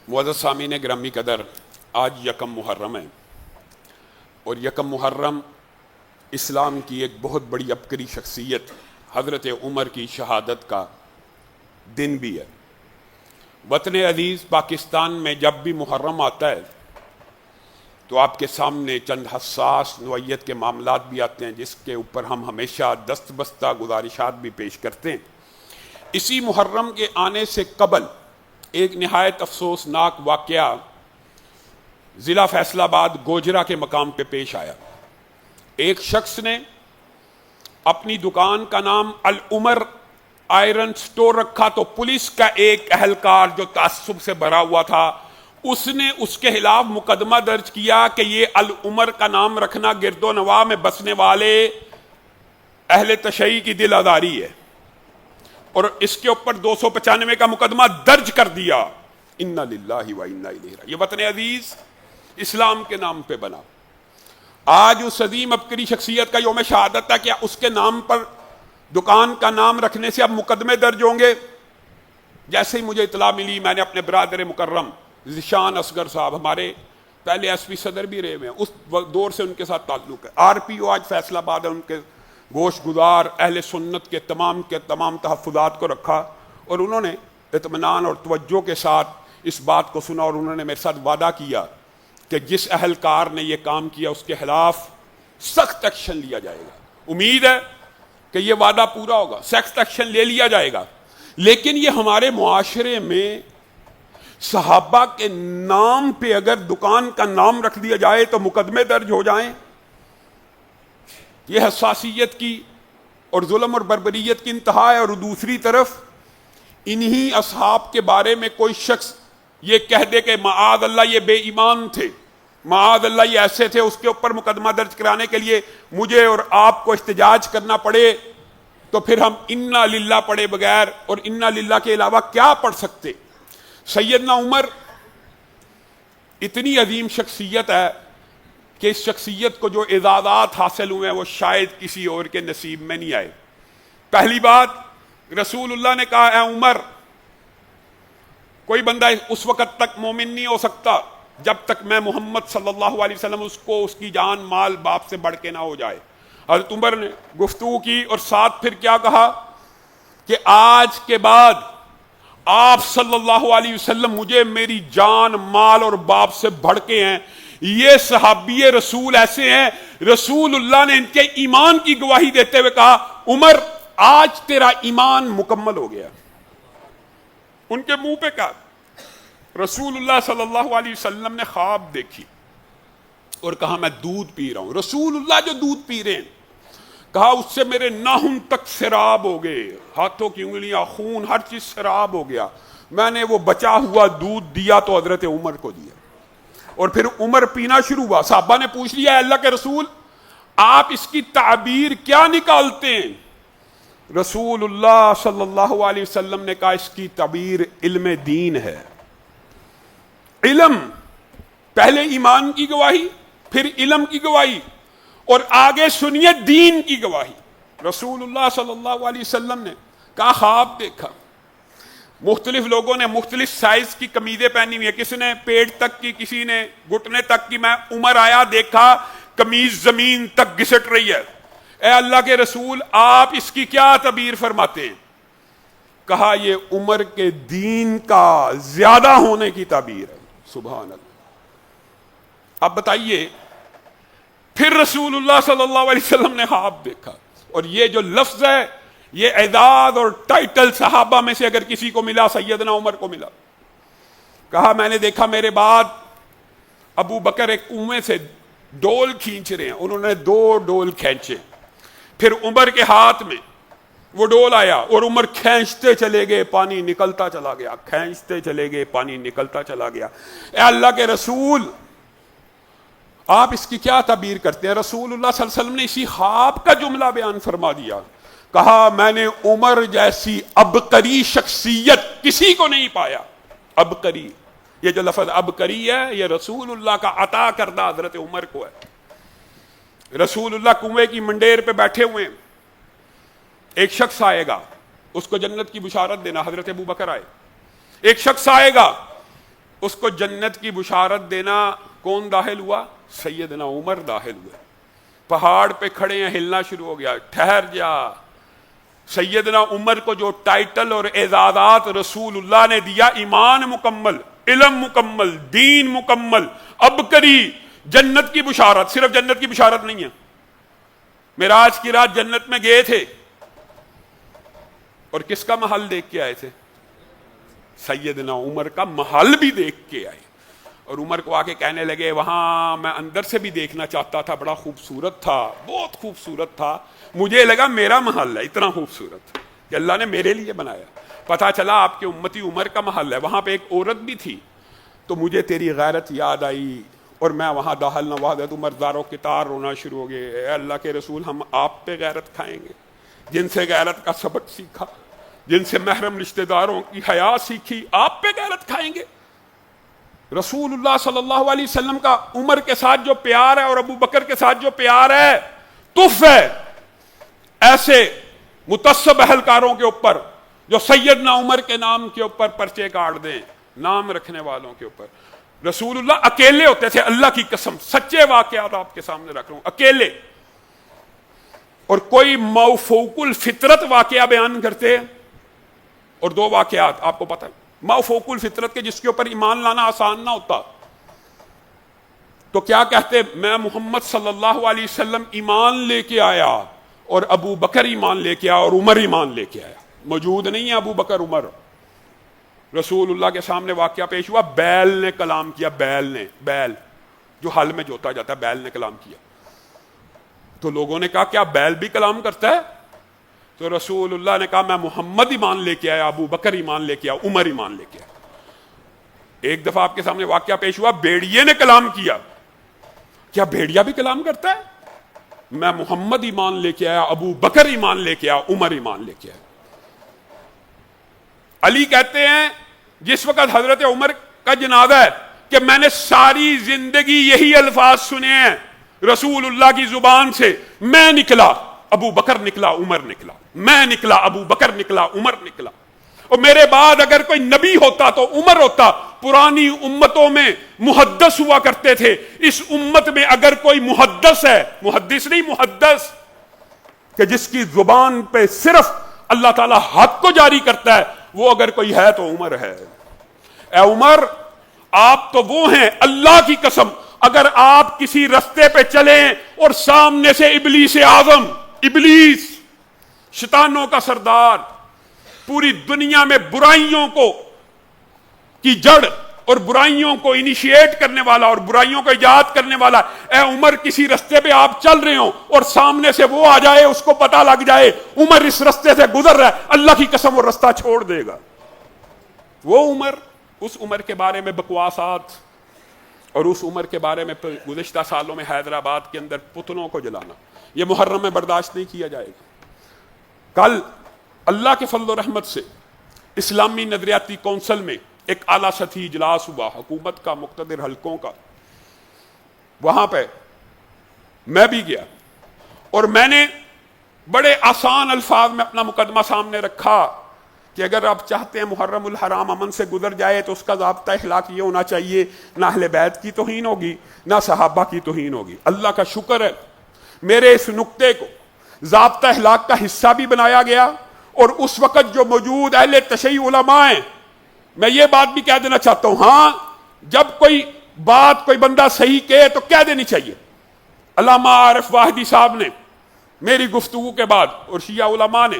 معزز سامعین گرامی قدر، آج یکم محرم ہے اور یکم محرم اسلام کی ایک بہت بڑی عبقری شخصیت حضرت عمر کی شہادت کا دن بھی ہے۔ وطن عزیز پاکستان میں جب بھی محرم آتا ہے تو آپ کے سامنے چند حساس نوعیت کے معاملات بھی آتے ہیں جس کے اوپر ہم ہمیشہ دست بستہ گزارشات بھی پیش کرتے ہیں۔ اسی محرم کے آنے سے قبل ایک نہایت افسوسناک واقعہ ضلع فیصل آباد گوجرا کے مقام پہ پیش آیا۔ ایک شخص نے اپنی دکان کا نام العمر آئرن سٹور رکھا تو پولیس کا ایک اہلکار جو تعصب سے بھرا ہوا تھا اس نے اس کے خلاف مقدمہ درج کیا کہ یہ العمر کا نام رکھنا گرد و نواح میں بسنے والے اہل تشیع کی دل آزاری ہے، اور اس کے اوپر 295 کا مقدمہ درج کر دیا۔ انا للہ و انا الیہ راجعون۔ یہ وطن عزیز اسلام کے نام پہ بنا۔ آج اس عظیم عبقری شخصیت کا یوم شہادت ہے، کیا اس کے نام پر دکان کا نام رکھنے سے اب مقدمے درج ہوں گے؟ جیسے ہی مجھے اطلاع ملی میں نے اپنے برادر مکرم ذیشان اصغر صاحب، ہمارے پہلے ایس پی صدر بھی رہے ہوئے ہیں، اس دور سے ان کے ساتھ تعلق ہے، آر پی او آج فیصل آباد ہے، ان کے گوش گزار اہل سنت کے تمام تحفظات کو رکھا اور انہوں نے اطمینان اور توجہ کے ساتھ اس بات کو سنا، اور انہوں نے میرے ساتھ وعدہ کیا کہ جس اہلکار نے یہ کام کیا اس کے خلاف سخت ایکشن لیا جائے گا۔ امید ہے کہ یہ وعدہ پورا ہوگا، سخت ایکشن لے لیا جائے گا۔ لیکن یہ ہمارے معاشرے میں صحابہ کے نام پہ اگر دکان کا نام رکھ دیا جائے تو مقدمے درج ہو جائیں، یہ حساسیت کی اور ظلم اور بربریت کی انتہا ہے۔ اور دوسری طرف انہی اصحاب کے بارے میں کوئی شخص یہ کہہ دے کہ معاذ اللہ یہ بے ایمان تھے، معاذ اللہ یہ ایسے تھے، اس کے اوپر مقدمہ درج کرانے کے لیے مجھے اور آپ کو احتجاج کرنا پڑے، تو پھر ہم انا للہ پڑھے بغیر اور انا للہ کے علاوہ کیا پڑھ سکتے؟ سیدنا عمر اتنی عظیم شخصیت ہے کہ اس شخصیت کو جو اعزازات حاصل ہوئے ہیں وہ شاید کسی اور کے نصیب میں نہیں آئے۔ پہلی بات، رسول اللہ نے کہا اے عمر، کوئی بندہ اس وقت تک مومن نہیں ہو سکتا جب تک میں محمد صلی اللہ علیہ وسلم اس کو اس کی جان مال باپ سے بڑھ کے نہ ہو جائے۔ حضرت عمر نے گفتگو کی اور ساتھ پھر کیا کہا کہ آج کے بعد آپ صلی اللہ علیہ وسلم مجھے میری جان مال اور باپ سے بڑھ کے ہیں۔ یہ صحابی رسول ایسے ہیں، رسول اللہ نے ان کے ایمان کی گواہی دیتے ہوئے کہا عمر آج تیرا ایمان مکمل ہو گیا۔ ان کے منہ پہ کہا۔ رسول اللہ صلی اللہ علیہ وسلم نے خواب دیکھی اور کہا میں دودھ پی رہا ہوں۔ رسول اللہ جو دودھ پی رہے ہیں، کہا اس سے میرے ناخن تک سراب ہو گئے، ہاتھوں کی انگلیاں خون ہر چیز سراب ہو گیا۔ میں نے وہ بچا ہوا دودھ دیا تو حضرت عمر کو دیا، اور پھر عمر پینا شروع ہوا۔ صحابہ نے پوچھ لیا اے اللہ کے رسول آپ اس کی تعبیر کیا نکالتے ہیں؟ رسول اللہ صلی اللہ علیہ وسلم نے کہا اس کی تعبیر علم دین ہے۔ علم، پہلے ایمان کی گواہی، پھر علم کی گواہی، اور آگے سنیے دین کی گواہی۔ رسول اللہ صلی اللہ علیہ وسلم نے کہا خواب دیکھا، مختلف لوگوں نے مختلف سائز کی قمیضیں پہنی ہوئی ہیں، کسی نے پیٹ تک کی، کسی نے گھٹنے تک کی۔ میں عمر آیا دیکھا قمیض زمین تک گھسٹ رہی ہے۔ اے اللہ کے رسول آپ اس کی کیا تعبیر فرماتے ہیں؟ کہا یہ عمر کے دین کا زیادہ ہونے کی تعبیر ہے۔ سبحان اللہ۔ اب بتائیے، پھر رسول اللہ صلی اللہ علیہ وسلم نے خواب دیکھا، اور یہ جو لفظ ہے یہ اعزاز اور ٹائٹل صحابہ میں سے اگر کسی کو ملا سیدنا عمر کو ملا۔ کہا میں نے دیکھا میرے بعد ابو بکر ایک کنویں سے ڈول کھینچ رہے ہیں، انہوں نے 2 ڈول کھینچے، پھر عمر کے ہاتھ میں وہ ڈول آیا اور عمر کھینچتے چلے گئے، پانی نکلتا چلا گیا، کھینچتے چلے گئے، پانی نکلتا چلا گیا۔ اے اللہ کے رسول آپ اس کی کیا تعبیر کرتے ہیں؟ رسول اللہ صلی اللہ علیہ وسلم نے اسی خواب کا جملہ بیان فرما دیا۔ کہا میں نے عمر جیسی عبقری شخصیت کسی کو نہیں پایا۔ عبقری، یہ جو لفظ عبقری ہے یہ رسول اللہ کا عطا کردہ حضرت عمر کو ہے۔ رسول اللہ کنویں کی منڈیر پہ بیٹھے ہوئے ہیں، ایک شخص آئے گا اس کو جنت کی بشارت دینا، حضرت ابو بکر آئے، ایک شخص آئے گا اس کو جنت کی بشارت دینا کون داخل ہوا؟ سیدنا عمر داخل ہوئے. پہاڑ پہ کھڑے ہیں, ہلنا شروع ہو گیا, ٹھہر جا. سیدنا عمر کو جو ٹائٹل اور اعزازات رسول اللہ نے دیا, ایمان مکمل, علم مکمل, دین مکمل, عبقری, جنت کی بشارت. صرف جنت کی بشارت نہیں ہے, معراج کی رات جنت میں گئے تھے اور کس کا محل دیکھ کے آئے تھے؟ سیدنا عمر کا محل بھی دیکھ کے آئے. اور عمر کو آ کے کہنے لگے وہاں میں اندر سے بھی دیکھنا چاہتا تھا, بڑا خوبصورت تھا, بہت خوبصورت تھا, مجھے لگا میرا محل ہے, اتنا خوبصورت کہ اللہ نے میرے لیے بنایا. پتا چلا آپ کے امتی عمر کا محل ہے. وہاں پہ ایک عورت بھی تھی, تو مجھے تیری غیرت یاد آئی اور میں وہاں داخل نہ ہوا. عمر زاروں کتار رونا شروع ہو گئے, اے اللہ کے رسول, ہم آپ پہ غیرت کھائیں گے, جن سے غیرت کا سبق سیکھا, جن سے محرم رشتہ داروں کی حیا سیکھی, آپ پہ غیرت کھائیں گے. رسول اللہ صلی اللہ علیہ وسلم کا عمر کے ساتھ جو پیار ہے اور ابو بکر کے ساتھ جو پیار ہے, تف ہے ایسے متعصب اہلکاروں کے اوپر جو سیدنا عمر کے نام کے اوپر پرچے کاٹ دیں, نام رکھنے والوں کے اوپر. رسول اللہ اکیلے ہوتے تھے, اللہ کی قسم, سچے واقعات آپ کے سامنے رکھ رہا ہوں, اکیلے. اور کوئی موفوق الفطرت واقعہ بیان کرتے ہیں, اور دو واقعات آپ کو پتہ ہے موفوق الفطرت کے, جس کے اوپر ایمان لانا آسان نہ ہوتا. تو کیا کہتے, میں محمد صلی اللہ علیہ وسلم ایمان لے کے آیا اور ابو بکر ایمان لے کے آیا اور عمر ایمان لے کے آیا. موجود نہیں ہے ابو بکر عمر. رسول اللہ کے سامنے واقعہ پیش ہوا, بیل نے کلام کیا, بیل جو حل میں جوتا جاتا ہے, بیل نے کلام کیا. تو لوگوں نے کہا کیا بیل بھی کلام کرتا ہے؟ تو رسول اللہ نے کہا میں محمد ایمان لے کے آیا, ابو بکر ایمان لے کے آیا, عمر ایمان لے کے آیا. ایک دفعہ آپ کے سامنے واقعہ پیش ہوا, بھیڑیے نے کلام کیا. کیا بھیڑیا بھی کلام کرتا ہے؟ میں محمد ایمان لے کے آیا, ابو بکر ایمان لے کے آیا, عمر ایمان لے کے آیا. علی کہتے ہیں جس وقت حضرت عمر کا جنازہ ہے کہ میں نے ساری زندگی یہی الفاظ سنے ہیں رسول اللہ کی زبان سے, میں نکلا, ابو بکر نکلا, عمر نکلا, میں نکلا, ابو بکر نکلا, عمر نکلا. اور میرے بعد اگر کوئی نبی ہوتا تو عمر ہوتا. پرانی امتوں میں محدث ہوا کرتے تھے, اس امت میں اگر کوئی محدث ہے, محدث نہیں محدث, کہ جس کی زبان پہ صرف اللہ تعالیٰ حق کو جاری کرتا ہے, وہ اگر کوئی ہے تو عمر ہے. اے عمر, آپ تو وہ ہیں, اللہ کی قسم, اگر آپ کسی رستے پہ چلیں اور سامنے سے ابلیس اعظم, ابلیس شیطانوں کا سردار, پوری دنیا میں برائیوں کو کی جڑ اور برائیوں کو انیشیٹ کرنے والا اور برائیوں کو ایجاد کرنے والا, اے عمر کسی رستے پہ آپ چل رہے ہوں اور سامنے سے وہ آ جائے, اس کو پتا لگ جائے عمر اس رستے سے گزر رہا ہے, اللہ کی قسم وہ رستہ چھوڑ دے گا. وہ عمر, اس عمر کے بارے میں بکواسات اور اس عمر کے بارے میں گزشتہ سالوں میں حیدرآباد کے اندر پتلوں کو جلانا, یہ محرم میں برداشت نہیں کیا جائے گا. کل اللہ کے فضل و رحمت سے اسلامی نظریاتی کونسل میں ایک اعلیٰ سطحی اجلاس ہوا, حکومت کا, مقتدر حلقوں کا. وہاں پہ میں بھی گیا اور میں نے بڑے آسان الفاظ میں اپنا مقدمہ سامنے رکھا کہ اگر آپ چاہتے ہیں محرم الحرام امن سے گزر جائے تو اس کا ضابطہ اخلاق یہ ہونا چاہیے, نہ اہل بیت کی توہین ہوگی, نہ صحابہ کی توہین ہوگی. اللہ کا شکر ہے میرے اس نقطے کو ضابطہ اخلاق کا حصہ بھی بنایا گیا, اور اس وقت جو موجود اہل تشیع علماء ہیں, میں یہ بات بھی کہہ دینا چاہتا ہوں, ہاں جب کوئی بات کوئی بندہ صحیح کہے تو کہہ دینی چاہیے. علامہ عارف واحدی صاحب نے میری گفتگو کے بعد اور شیعہ علماء نے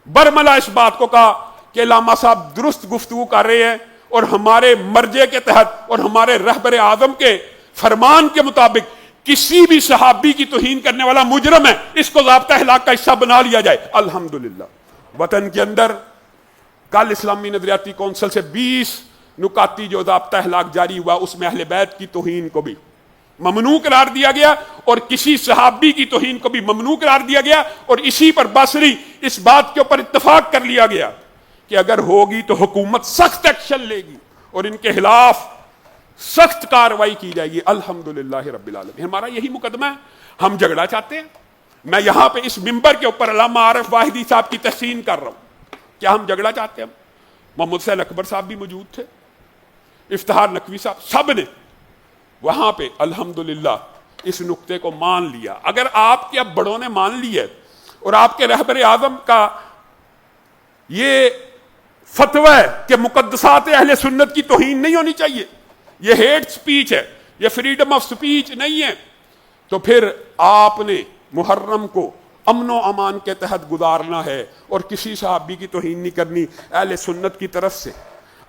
برملا اس بات کو کہا کہ علامہ صاحب درست گفتگو کر رہے ہیں اور ہمارے مرجع کے تحت اور ہمارے رہبر اعظم کے فرمان کے مطابق کسی بھی صحابی کی توہین کرنے والا مجرم ہے, اس کو ضابطہ اخلاق کا حصہ بنا لیا جائے. الحمدللہ وطن کے اندر کل اسلامی نظریاتی کونسل سے 20 نکاتی جو ضابطہ اخلاق جاری ہوا, اس میں اہل بیت کی توہین کو بھی ممنوع قرار دیا گیا اور کسی صحابی کی توہین کو بھی ممنوع قرار دیا گیا. اور اسی پر بصری اس بات کے اوپر اتفاق کر لیا گیا کہ اگر ہوگی تو حکومت سخت ایکشن لے گی اور ان کے خلاف سخت کاروائی کی جائے گی. الحمدللہ رب العالمین. ہمارا یہی مقدمہ ہے. ہم جھگڑا چاہتے ہیں؟ میں یہاں پہ اس منبر کے اوپر علامہ عارف واحدی صاحب کی تحسین کر رہا ہوں. کیا ہم جھگڑا چاہتے ہیں؟ محمد حسین اکبر صاحب بھی موجود تھے, افتخار نقوی صاحب، سب نے وہاں پہ الحمدللہ اس نقطے کو مان لیا۔ اگر آپ کے اب بڑوں نے مان لیا اور آپ کے رہبر اعظم کا یہ فتویٰ ہے کہ مقدسات اہل سنت کی توہین نہیں ہونی چاہیے، یہ ہیٹ سپیچ ہے، یہ فریڈم آف سپیچ نہیں ہے، تو پھر آپ نے محرم کو امن و امان کے تحت گزارنا ہے اور کسی صحابی کی توہین نہیں کرنی اہل سنت کی طرف سے۔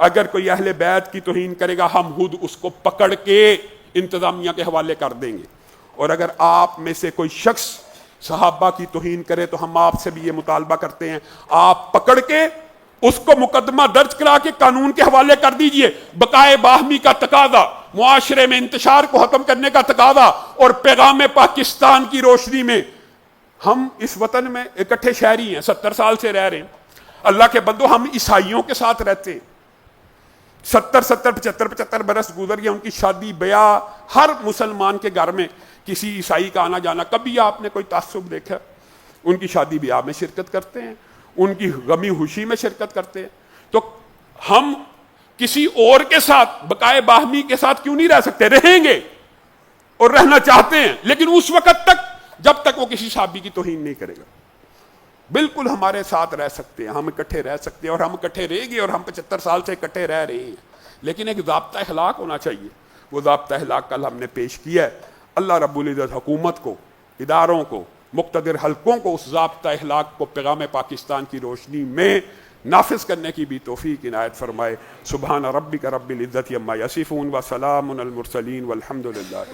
اگر کوئی اہل بیت کی توہین کرے گا ہم خود اس کو پکڑ کے انتظامیہ کے حوالے کر دیں گے، اور اگر آپ میں سے کوئی شخص صحابہ کی توہین کرے تو ہم آپ سے بھی یہ مطالبہ کرتے ہیں آپ پکڑ کے اس کو مقدمہ درج کرا کے قانون کے حوالے کر دیجئے۔ بقائے باہمی کا تقاضا، معاشرے میں انتشار کو ختم کرنے کا تقاضا، اور پیغام پاکستان کی روشنی میں ہم اس وطن میں اکٹھے شہری ہیں، 70 سال سے رہ رہے ہیں۔ اللہ کے بندو، ہم عیسائیوں کے ساتھ رہتے ہیں، 75 برس گزر گئے، ان کی شادی بیاہ، ہر مسلمان کے گھر میں کسی عیسائی کا آنا جانا، کبھی آپ نے کوئی تعصب دیکھا؟ ان کی شادی بیاہ میں شرکت کرتے ہیں، ان کی غمی خوشی میں شرکت کرتے ہیں۔ تو ہم کسی اور کے ساتھ بقائے باہمی کے ساتھ کیوں نہیں رہ سکتے؟ رہیں گے اور رہنا چاہتے ہیں، لیکن اس وقت تک جب تک وہ کسی صحابی کی توہین نہیں کرے گا بالکل ہمارے ساتھ رہ سکتے ہیں، ہم اکٹھے رہ سکتے ہیں، اور ہم اکٹھے رہیں گے، اور ہم 75 سال سے اکٹھے رہ رہے ہیں۔ لیکن ایک ضابطہ اخلاق ہونا چاہیے، وہ ضابطہ اخلاق کل ہم نے پیش کیا ہے۔ اللہ رب العزت حکومت کو، اداروں کو، مقتدر حلقوں کو اس ضابطہ اخلاق کو پیغام پاکستان کی روشنی میں نافذ کرنے کی بھی توفیق عنایت فرمائے۔ سبحان ربک رب العزت عما یصفون وسلام علی المرسلین والحمد للہ۔